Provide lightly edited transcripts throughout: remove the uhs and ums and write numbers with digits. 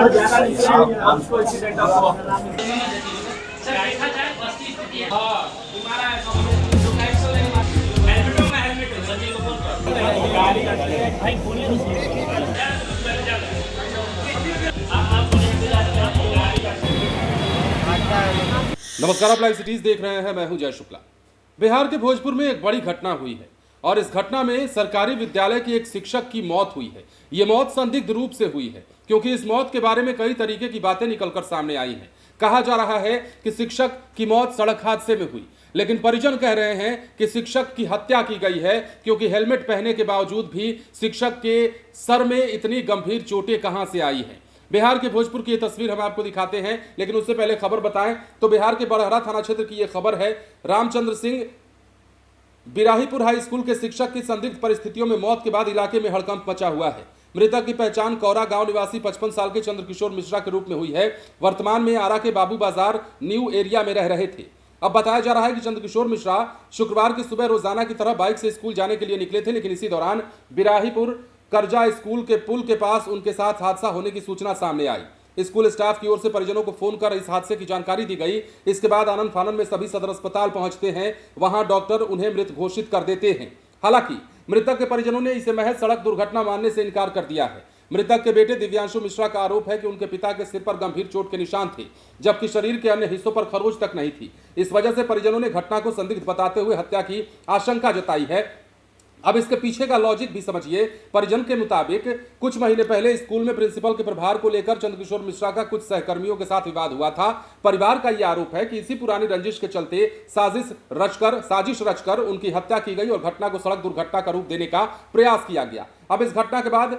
नमस्कार, आप live cities देख रहे हैं। मैं हूं जय शुक्ला। बिहार के भोजपुर में एक बड़ी घटना हुई है और इस घटना में सरकारी विद्यालय के एक शिक्षक की मौत हुई है। ये मौत संदिग्ध रूप से हुई है क्योंकि इस मौत के बारे में कई तरीके की बातें निकलकर सामने आई हैं। कहा जा रहा है कि शिक्षक की मौत सड़क हादसे में हुई, लेकिन परिजन कह रहे हैं कि शिक्षक की हत्या की गई है क्योंकि हेलमेट पहनने के बावजूद भी शिक्षक के सर में इतनी गंभीर चोटें कहां से आई हैं। बिहार के भोजपुर की ये तस्वीर हम आपको दिखाते हैं, लेकिन उससे पहले खबर बताएं तो बिहार के बड़हरा थाना क्षेत्र की ये खबर है। रामचंद्र सिंह बिराहीपुर हाई स्कूल के शिक्षक की संदिग्ध परिस्थितियों में मौत के बाद इलाके में हड़कंप मचा हुआ है। मृतक की पहचान कौरा गांव निवासी 55 साल के चंद्रकिशोर मिश्रा के रूप में हुई है। वर्तमान में आरा के बाबू बाजार न्यू एरिया में रह रहे थे। अब बताया जा रहा है कि चंद्रकिशोर मिश्रा शुक्रवार की सुबह रोजाना की तरह बाइक से स्कूल जाने के लिए निकले थे, लेकिन इसी दौरान बिराहीपुर करजा स्कूल के पुल के पास उनके साथ हादसा होने की सूचना सामने आई। स्कूल स्टाफ की ओर से परिजनों को फोन कर इस हादसे की जानकारी दी गई। इसके बाद आनंद फानन में सभी सदर अस्पताल पहुंचते हैं। वहां डॉक्टर उन्हें मृत घोषित कर देते हैं। हालांकि मृतक के परिजनों ने इसे महज सड़क दुर्घटना मानने से इनकार कर दिया है। मृतक के बेटे दिव्यांशु मिश्रा का आरोप है कि उनके पिता के सिर पर गंभीर चोट के निशान थे, जबकि शरीर के अन्य हिस्सों पर खरोंच तक नहीं थी। इस वजह से परिजनों ने घटना को संदिग्ध बताते हुए हत्या की आशंका जताई है। अब इसके पीछे का लॉजिक भी समझिए। परिजन के मुताबिक कुछ महीने पहले स्कूल में प्रिंसिपल के प्रभार को लेकर चंद्रकिशोर मिश्रा का कुछ सहकर्मियों के साथ विवाद हुआ था। परिवार का यह आरोप है कि इसी पुरानी रंजिश के चलते साजिश रचकर उनकी हत्या की गई और घटना को सड़क दुर्घटना का रूप देने का प्रयास किया गया। अब इस घटना के बाद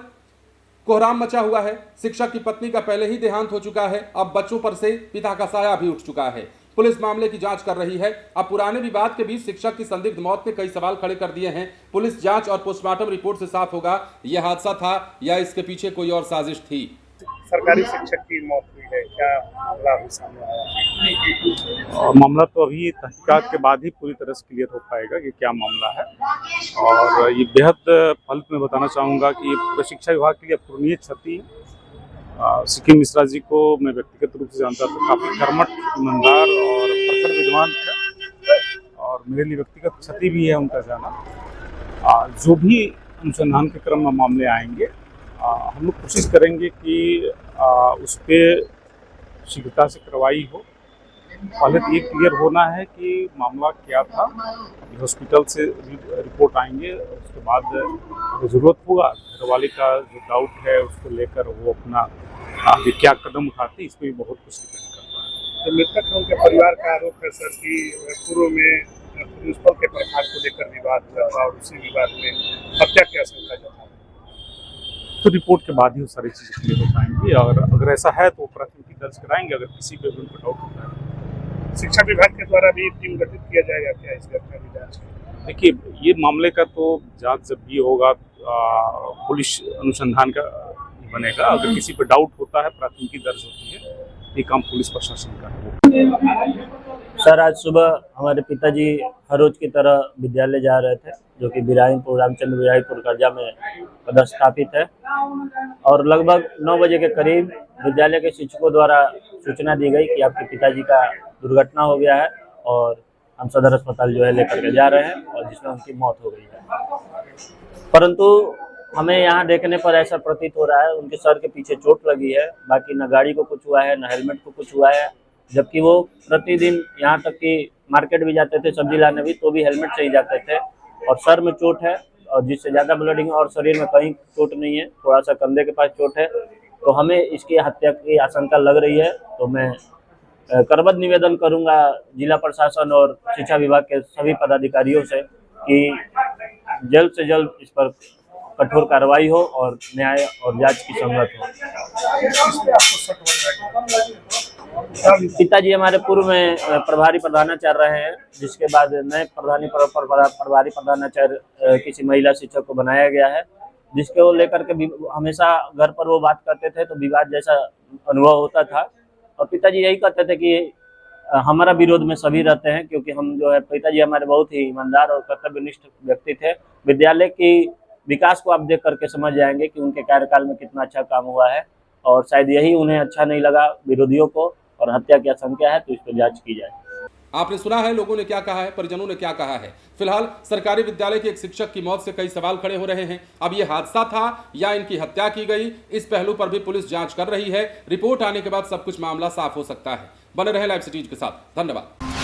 कोहराम मचा हुआ है। शिक्षक की पत्नी का पहले ही देहांत हो चुका है। अब बच्चों पर से पिता का साया भी उठ चुका है। पुलिस मामले की जांच कर रही है। अब पुराने विवाद के बीच शिक्षक की संदिग्ध मौत ने कई सवाल खड़े कर दिए हैं। पुलिस जांच और पोस्टमार्टम रिपोर्ट से साफ होगा यह हादसा था या इसके पीछे कोई और साजिश थी। सरकारी शिक्षक की मौत हुई है, क्या मामला अभी सामने आया? मामला तो अभी तहकीकात के बाद ही पूरी तरह से क्लियर हो पाएगा कि क्या मामला है। और ये बेहद फलित में बताना चाहूँगा कि शिक्षा विभाग के लिए अपूरणीय क्षति। सिक्किम मिश्रा जी को मैं व्यक्तिगत रूप से जानता था, काफ़ी कर्मठ, ईमानदार और प्रखर विद्वान थे और मेरे लिए व्यक्तिगत क्षति भी है उनका जाना। जो भी अनुसंधान के क्रम में मामले आएंगे हम लोग कोशिश करेंगे कि उस पर शीघ्रता से कार्रवाई हो। पहले तो ये क्लियर होना है कि मामला क्या था। हॉस्पिटल से रिपोर्ट आएंगे, उसके बाद अगर ज़रूरत होगा घर वाले का जो डाउट है उसको लेकर वो अपना आगे क्या कदम उठाते हैं, इस पर भी बहुत कुछ डिपेंड करता है। तो मृतक उनके परिवार का आरोप है सर कि पूर्व में प्रिंसिपल के प्रभार को लेकर विवाद हुआ था और उसी विवाद में हत्या की आशंका जताई। तो रिपोर्ट के बाद ही वो सारी चीज़ें क्लियर हो पाएंगी और अगर ऐसा है तो प्राथमिकी दर्ज कराएंगे अगर किसी पे भी उनको डाउट होता है। शिक्षा विभाग के द्वारा भी टीम गठित किया जाएगा क्या इस घटना की जांच? देखिए, ये मामले का तो जांच जब भी होगा पुलिस अनुसंधान का बनेगा। अगर किसी पर डाउट होता है प्राथमिकी दर्ज होती है, ये काम पुलिस प्रशासन का है। सर, आज सुबह हमारे पिताजी हर रोज की तरह विद्यालय जा रहे थे, जो कि रामचंद्र बिराहीपुर करजा में पदस्थापित है। और लगभग 9 बजे के करीब विद्यालय के शिक्षकों द्वारा सूचना दी गई कि आपके पिताजी का दुर्घटना हो गया है और हम सदर अस्पताल जो है लेकर के जा रहे हैं और जिसमें उनकी मौत हो गई है। परंतु हमें यहाँ देखने पर ऐसा प्रतीत हो रहा है उनके सर के पीछे चोट लगी है, बाकी न गाड़ी को कुछ हुआ है न हेलमेट को कुछ हुआ है। जबकि वो प्रतिदिन यहाँ तक कि मार्केट भी जाते थे सब्जी लाने भी, तो भी हेलमेट से ही जाते थे। और सर में चोट है और जिससे ज़्यादा ब्लीडिंग, और शरीर में कहीं चोट नहीं है, थोड़ा सा कंधे के पास चोट है। तो हमें इसकी हत्या की आशंका लग रही है। तो मैं करबद्ध निवेदन करूंगा जिला प्रशासन और शिक्षा विभाग के सभी पदाधिकारियों से कि जल्द से जल्द इस पर कठोर कार्रवाई हो और न्याय और जांच की संगत हो। पिताजी हमारे पूर्व में प्रभारी प्रधानाचार्य रहे हैं, जिसके बाद नए प्रभारी प्रधानाचार्य किसी महिला शिक्षक को बनाया गया है, जिसके वो लेकर के हमेशा घर पर वो बात करते थे तो विवाद जैसा अनुभव होता था। और पिताजी यही कहते थे कि हमारा विरोध में सभी रहते हैं, क्योंकि हम जो है पिताजी हमारे बहुत ही ईमानदार और कर्तव्यनिष्ठ व्यक्ति थे। विद्यालय की विकास को आप देख करके समझ जाएंगे कि उनके कार्यकाल में कितना अच्छा काम हुआ है। और शायद यही उन्हें अच्छा नहीं लगा विरोधियों को, और हत्या की आशंका है, तो इस पर जांच की जाए। आपने सुना है लोगों ने क्या कहा है, परिजनों ने क्या कहा है। फिलहाल सरकारी विद्यालय के एक शिक्षक की मौत से कई सवाल खड़े हो रहे हैं। अब ये हादसा था या इनकी हत्या की गई, इस पहलू पर भी पुलिस जांच कर रही है। रिपोर्ट आने के बाद सब कुछ मामला साफ हो सकता है। बने रहे लाइव सिटीज के साथ। धन्यवाद।